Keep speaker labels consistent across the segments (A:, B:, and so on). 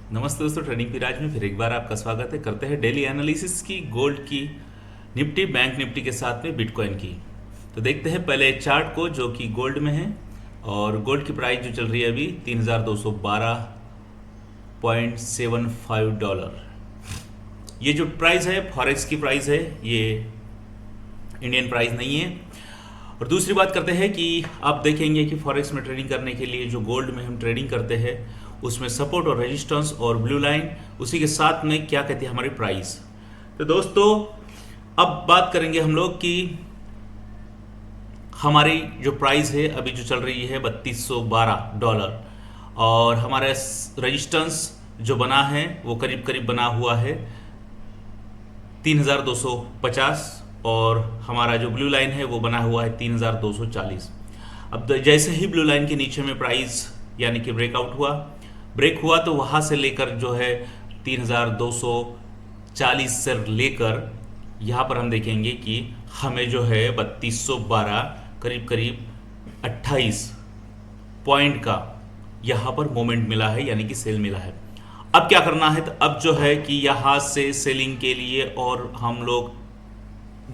A: नमस्ते दोस्तों, ट्रेडिंग पिराज में फिर एक बार आपका स्वागत है। करते हैं डेली एनालिसिस की गोल्ड की, निफ्टी बैंक निफ्टी के साथ में बिटकॉइन की। तो देखते हैं पहले चार्ट को जो कि गोल्ड में है। और गोल्ड की प्राइस जो चल रही है अभी $3212.75। ये जो प्राइस है फॉरेक्स की प्राइस है, ये इंडियन प्राइस नहीं है। और दूसरी बात करते हैं कि आप देखेंगे कि फॉरेक्स में ट्रेडिंग करने के लिए जो गोल्ड में हम ट्रेडिंग करते हैं उसमें सपोर्ट और रेजिस्टेंस और ब्लू लाइन, उसी के साथ में क्या कहती है हमारी प्राइस। तो दोस्तों अब बात करेंगे हम लोग कि हमारी जो प्राइस है अभी जो चल रही है $3212, और हमारा रेजिस्टेंस जो बना है वो करीब करीब बना हुआ है 3250, और हमारा जो ब्लू लाइन है वो बना हुआ है 3240। अब जैसे ही ब्लू लाइन के नीचे में प्राइस यानी कि ब्रेक हुआ तो वहाँ से लेकर जो है 3240 से लेकर यहाँ पर हम देखेंगे कि हमें जो है 3212 करीब करीब 28 पॉइंट का यहाँ पर मोमेंट मिला है, यानी कि सेल मिला है। अब क्या करना है, तो अब जो है कि यहाँ से सेलिंग के लिए और हम लोग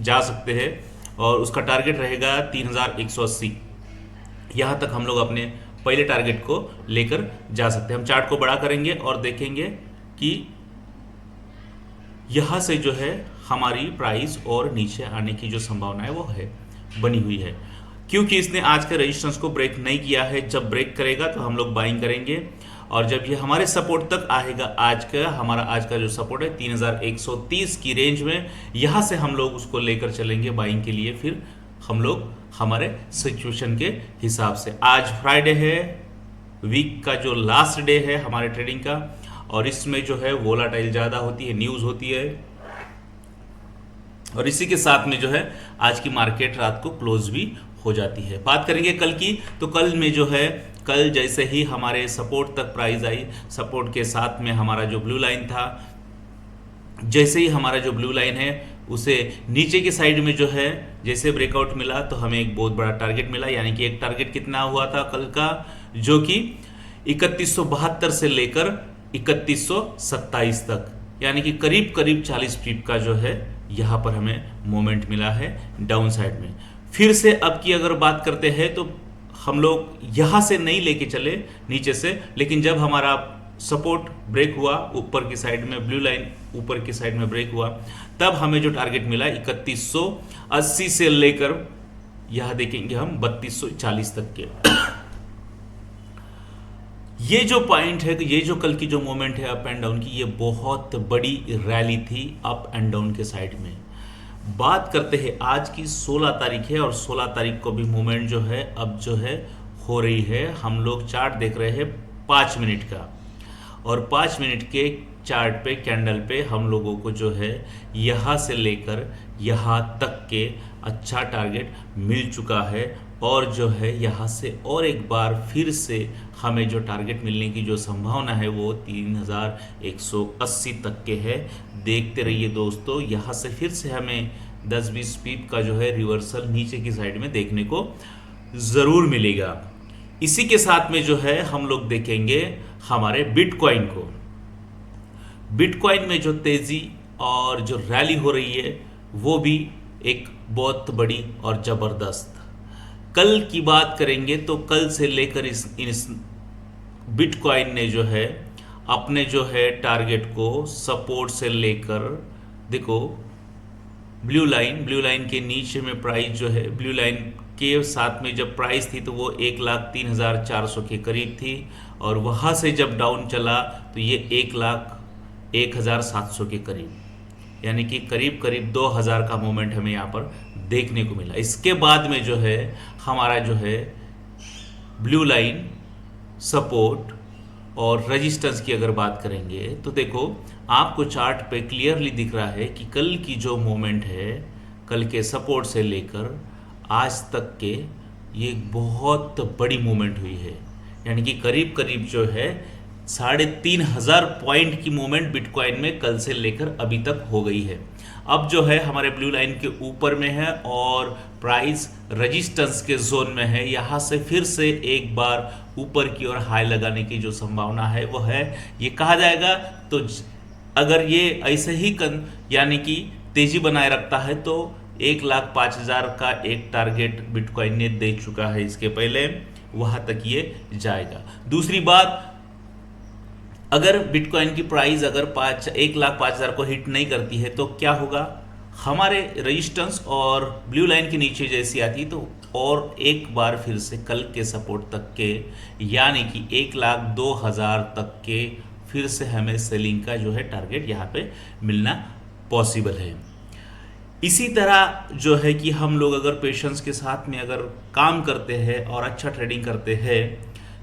A: जा सकते हैं, और उसका टारगेट रहेगा 3180। यहाँ तक हम लोग अपने पहले टारगेट को लेकर जा सकते हैं। हम चार्ट को बड़ा करेंगे और देखेंगे कि यहाँ से जो है हमारी प्राइस और नीचे आने की जो संभावना है वो है बनी हुई है, क्योंकि इसने आज के रेजिस्टेंस को ब्रेक नहीं किया है। जब ब्रेक करेगा तो हम लोग बाइंग करेंगे, और जब ये हमारे सपोर्ट तक आएगा, आज का जो सपोर्ट है 3130 की रेंज में, यहाँ से हम लोग उसको लेकर चलेंगे बाइंग के लिए। फिर हम लोग हमारे सिचुएशन के हिसाब से, आज फ्राइडे है, वीक का जो लास्ट डे है हमारे ट्रेडिंग का, और इसमें जो है वोलाटाइल ज़्यादा होती है, न्यूज़ होती है, और इसी के साथ में जो है आज की मार्केट रात को क्लोज भी हो जाती है। बात करेंगे कल की, तो कल में जो है कल जैसे ही हमारे सपोर्ट तक प्राइस आई, सपोर्ट के साथ में हमारा जो ब्लू लाइन था, जैसे ही हमारा जो ब्लू लाइन है उसे नीचे की साइड में जो है जैसे ब्रेकआउट मिला तो हमें एक बहुत बड़ा टारगेट मिला, यानी कि एक टारगेट कितना हुआ था कल का, जो कि 3172 से लेकर 3127 तक, यानी कि करीब करीब 40 पिप का जो है यहाँ पर हमें मोमेंट मिला है डाउन साइड में। फिर से अब की अगर बात करते हैं तो हम लोग यहाँ से नहीं लेके चले नीचे से, लेकिन जब हमारा सपोर्ट ब्रेक हुआ ऊपर की साइड में, ब्लू लाइन ऊपर की साइड में ब्रेक हुआ, तब हमें जो टारगेट मिला 3180 से लेकर यह देखेंगे हम 3240 तक के। ये जो पॉइंट है, ये जो कल की जो मोमेंट है अप एंड डाउन की, ये बहुत बड़ी रैली थी अप एंड डाउन के साइड में। बात करते हैं आज की 16 तारीख है, और 16 तारीख को भी मूवमेंट जो है अब जो है हो रही है। हम लोग चार्ट देख रहे हैं 5 मिनट का, और 5 मिनट के चार्ट पे कैंडल पे हम लोगों को जो है यहाँ से लेकर यहाँ तक के अच्छा टारगेट मिल चुका है, और जो है यहाँ से और एक बार फिर से हमें जो टारगेट मिलने की जो संभावना है वो 3180 तक के है। देखते रहिए दोस्तों, यहाँ से फिर से हमें 10-20 पीप का जो है रिवर्सल नीचे की साइड में देखने को ज़रूर मिलेगा। इसी के साथ में जो है हम लोग देखेंगे हमारे बिटकॉइन को। बिटकॉइन में जो तेज़ी और जो रैली हो रही है वो भी एक बहुत बड़ी और ज़बरदस्त। कल की बात करेंगे तो कल से लेकर इस बिटकॉइन ने जो है अपने जो है टारगेट को सपोर्ट से लेकर, देखो ब्लू लाइन के नीचे में प्राइस जो है, ब्लू लाइन के साथ में जब प्राइस थी तो वो 1,03,400 के करीब थी, और वहाँ से जब डाउन चला तो ये 1,01,700 के करीब, यानी कि करीब करीब 2,000 का मोमेंट हमें यहाँ पर देखने को मिला। इसके बाद में जो है हमारा जो है ब्लू लाइन सपोर्ट और रेजिस्टेंस की अगर बात करेंगे तो देखो आपको चार्ट पे क्लियरली दिख रहा है कि कल की जो मोमेंट है, कल के सपोर्ट से लेकर आज तक के ये बहुत बड़ी मूवमेंट हुई है, यानी कि करीब करीब जो है 3,500 पॉइंट की मूवमेंट बिटकॉइन में कल से लेकर अभी तक हो गई है। अब जो है हमारे ब्लू लाइन के ऊपर में है और प्राइस रेजिस्टेंस के जोन में है। यहाँ से फिर से एक बार ऊपर की ओर हाई लगाने की जो संभावना है वो है। ये कहा जाएगा तो अगर ये ऐसे ही यानी कि तेजी बनाए रखता है तो 1,05,000 का एक टारगेट बिटकॉइन ने दे चुका है इसके पहले, वहां तक ये जाएगा। दूसरी बात, अगर बिटकॉइन की प्राइस अगर 1,05,000 को हिट नहीं करती है तो क्या होगा, हमारे रेजिस्टेंस और ब्लू लाइन के नीचे जैसी आती है तो और एक बार फिर से कल के सपोर्ट तक के यानी कि 1,02,000 तक के फिर से हमें सेलिंग का जो है टारगेट यहाँ पे मिलना पॉसिबल है। इसी तरह जो है कि हम लोग अगर पेशेंस के साथ में अगर काम करते हैं और अच्छा ट्रेडिंग करते हैं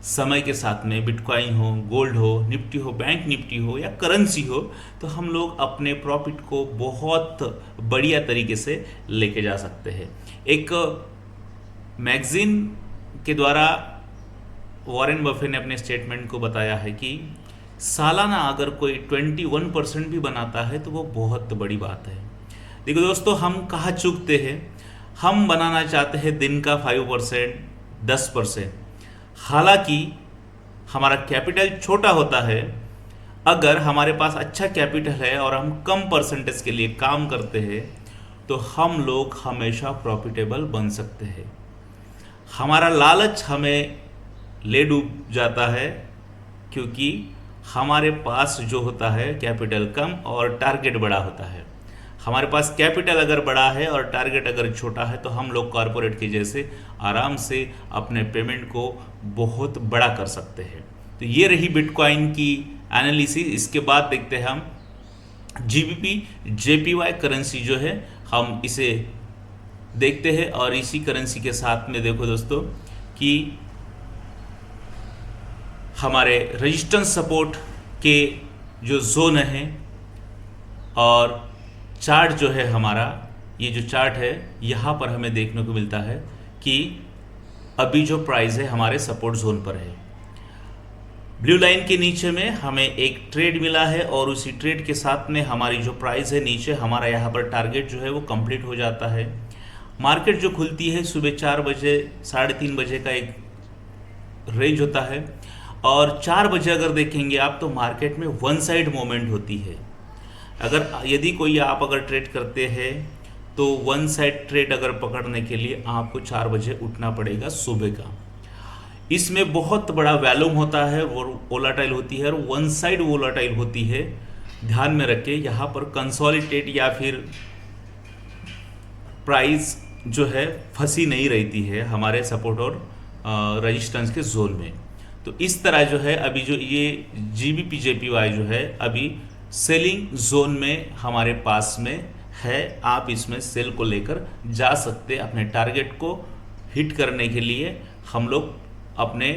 A: समय के साथ में, बिटकॉइन हो, गोल्ड हो, निफ्टी हो, बैंक निफ्टी हो या करेंसी हो, तो हम लोग अपने प्रॉफिट को बहुत बढ़िया तरीके से लेके जा सकते हैं। एक मैगजीन के द्वारा वॉरेन बफे ने अपने स्टेटमेंट को बताया है कि सालाना अगर कोई 21% भी बनाता है तो वो बहुत बड़ी बात है। देखो दोस्तों, हम कहाँ चूकते हैं, हम बनाना चाहते हैं दिन का 5%, 10%। हालांकि हमारा कैपिटल छोटा होता है। अगर हमारे पास अच्छा कैपिटल है और हम कम परसेंटेज के लिए काम करते हैं तो हम लोग हमेशा प्रॉफिटेबल बन सकते हैं। हमारा लालच हमें ले डूब जाता है क्योंकि हमारे पास जो होता है कैपिटल कम और टारगेट बड़ा होता है। हमारे पास कैपिटल अगर बड़ा है और टारगेट अगर छोटा है तो हम लोग कॉरपोरेट के जैसे आराम से अपने पेमेंट को बहुत बड़ा कर सकते हैं। तो ये रही बिटकॉइन की एनालिसिस। इसके बाद देखते हैं हम जीबीपी जेपीवाई करेंसी जो है, हम इसे देखते हैं और इसी करेंसी के साथ में देखो दोस्तों कि हमारे रेजिस्टेंस सपोर्ट के जो जोन है और चार्ट जो है हमारा, ये जो चार्ट है यहाँ पर हमें देखने को मिलता है कि अभी जो प्राइस है हमारे सपोर्ट जोन पर है। ब्लू लाइन के नीचे में हमें एक ट्रेड मिला है और उसी ट्रेड के साथ में हमारी जो प्राइस है नीचे, हमारा यहाँ पर टारगेट जो है वो कंप्लीट हो जाता है। मार्केट जो खुलती है सुबह 4 बजे 3:30 बजे का एक रेंज होता है और 4 बजे अगर देखेंगे आप तो मार्केट में वन साइड मूवमेंट होती है। अगर यदि कोई आप अगर ट्रेड करते हैं तो वन साइड ट्रेड अगर पकड़ने के लिए आपको 4 बजे उठना पड़ेगा सुबह का। इसमें बहुत बड़ा वॉल्यूम होता है और वोलाटाइल होती है और वन साइड वोलाटाइल होती है। ध्यान में रखें, यहाँ पर कंसोलिडेट या फिर प्राइस जो है फंसी नहीं रहती है हमारे सपोर्ट और रेजिस्टेंस के जोन में। तो इस तरह जो है अभी जो ये जीबीपी जेपीवाई जो है अभी सेलिंग जोन में हमारे पास में है। आप इसमें सेल को लेकर जा सकते हैं। अपने टारगेट को हिट करने के लिए हम लोग अपने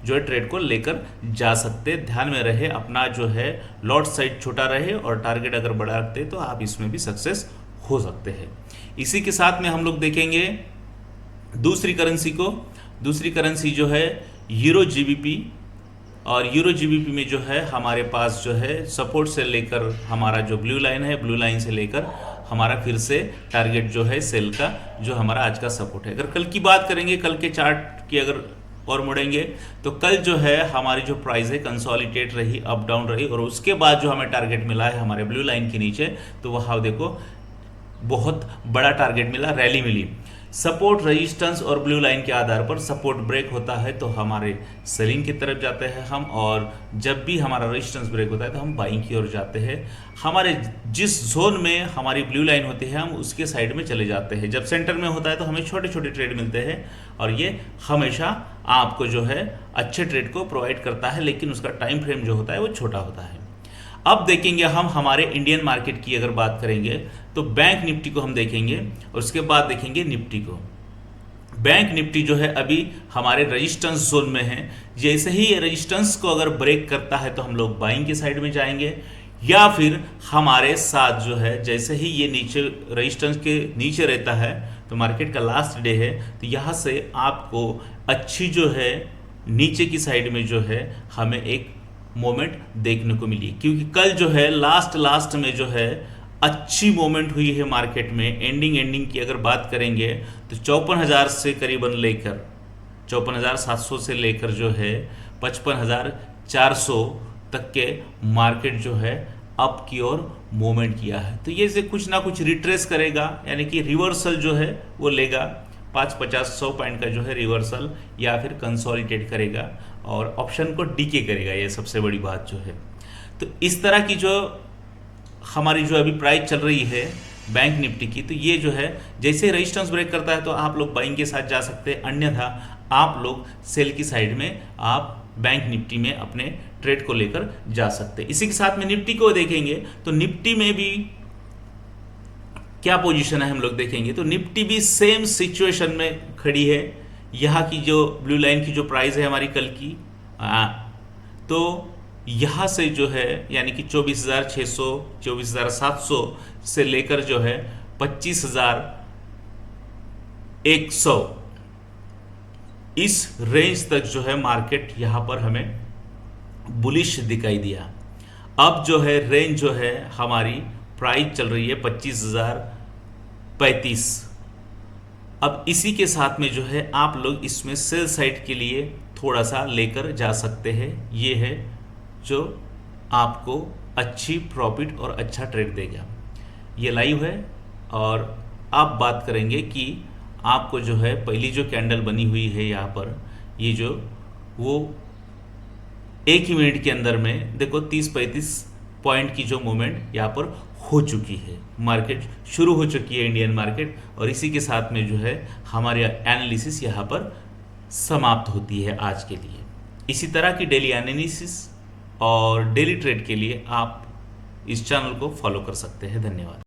A: जो है ट्रेड को लेकर जा सकते हैं। ध्यान में रहे, अपना जो है लॉट साइज छोटा रहे और टारगेट अगर बड़ा रखते तो आप इसमें भी सक्सेस हो सकते हैं। इसी के साथ में हम लोग देखेंगे दूसरी करेंसी को। दूसरी करेंसी जो है यूरो जीबीपी, और यूरो जीबीपी में जो है हमारे पास जो है सपोर्ट से लेकर हमारा जो ब्लू लाइन है, ब्लू लाइन से लेकर हमारा फिर से टारगेट जो है सेल का जो हमारा आज का सपोर्ट है। अगर कल की बात करेंगे, कल के चार्ट की अगर और मुड़ेंगे तो कल जो है हमारी जो प्राइस है कंसोलिडेट रही, अप डाउन रही और उसके बाद जो हमें टारगेट मिला है हमारे ब्लू लाइन के नीचे, तो वहाँ देखो बहुत बड़ा टारगेट मिला, रैली मिली। सपोर्ट, रेजिस्टेंस और ब्लू लाइन के आधार पर सपोर्ट ब्रेक होता है तो हमारे सेलिंग की तरफ जाते हैं हम, और जब भी हमारा रेजिस्टेंस ब्रेक होता है तो हम बाइंग की ओर जाते हैं। हमारे जिस जोन में हमारी ब्लू लाइन होती है हम उसके साइड में चले जाते हैं। जब सेंटर में होता है तो हमें छोटे छोटे ट्रेड मिलते हैं और ये हमेशा आपको जो है अच्छे ट्रेड को प्रोवाइड करता है, लेकिन उसका टाइम फ्रेम जो होता है वो छोटा होता है। अब देखेंगे हम हमारे इंडियन मार्केट की अगर बात करेंगे तो बैंक निफ्टी को हम देखेंगे और उसके बाद देखेंगे निफ्टी को। बैंक निफ्टी जो है अभी हमारे रेजिस्टेंस जोन में है। जैसे ही ये रेजिस्टेंस को अगर ब्रेक करता है तो हम लोग बाइंग की साइड में जाएंगे, या फिर हमारे साथ जो है जैसे ही ये नीचे रेजिस्टेंस के नीचे रहता है तो मार्केट का लास्ट डे है तो यहाँ से आपको अच्छी जो है नीचे की साइड में जो है हमें एक मोमेंट देखने को मिली, क्योंकि कल जो है लास्ट में जो है अच्छी मोमेंट हुई है मार्केट में। एंडिंग की अगर बात करेंगे तो 54,000 से करीबन लेकर 54,700 से लेकर जो है 55,400 तक के मार्केट जो है अप की ओर मूवमेंट किया है। तो ये से कुछ ना कुछ रिट्रेस करेगा, यानी कि रिवर्सल जो है वो लेगा, 50-100 पॉइंट का जो है रिवर्सल या फिर कंसोलिडेट करेगा और ऑप्शन को डीके करेगा। ये सबसे बड़ी बात जो है। तो इस तरह की जो हमारी जो अभी प्राइस चल रही है बैंक निफ्टी की, तो ये जो है जैसे रेजिस्टेंस ब्रेक करता है तो आप लोग बाइंग के साथ जा सकते हैं, अन्यथा आप लोग सेल की साइड में आप बैंक निफ्टी में अपने ट्रेड को लेकर जा सकते हैं। इसी के साथ में निफ्टी को देखेंगे तो निफ्टी में भी क्या पोजीशन है हम लोग देखेंगे तो निफ्टी भी सेम सिचुएशन में खड़ी है। यहाँ की जो ब्लू लाइन की जो प्राइस है हमारी कल की, तो यहाँ से जो है यानी कि 24,600 24,700 से लेकर जो है 25,100 इस रेंज तक जो है मार्केट यहाँ पर हमें बुलिश दिखाई दिया। अब जो है रेंज जो है हमारी प्राइस चल रही है 25,035। अब इसी के साथ में जो है आप लोग इसमें सेल साइड के लिए थोड़ा सा लेकर जा सकते हैं। ये है जो आपको अच्छी प्रॉफिट और अच्छा ट्रेड देगा। ये लाइव है और आप बात करेंगे कि आपको जो है पहली जो कैंडल बनी हुई है यहाँ पर, ये जो वो एक ही मिनट के अंदर में देखो 30-35 पॉइंट की जो मूवमेंट यहाँ पर हो चुकी है। मार्केट शुरू हो चुकी है इंडियन मार्केट, और इसी के साथ में जो है हमारे एनालिसिस यहाँ पर समाप्त होती है आज के लिए। इसी तरह की डेली एनालिसिस और डेली ट्रेड के लिए आप इस चैनल को फॉलो कर सकते हैं। धन्यवाद।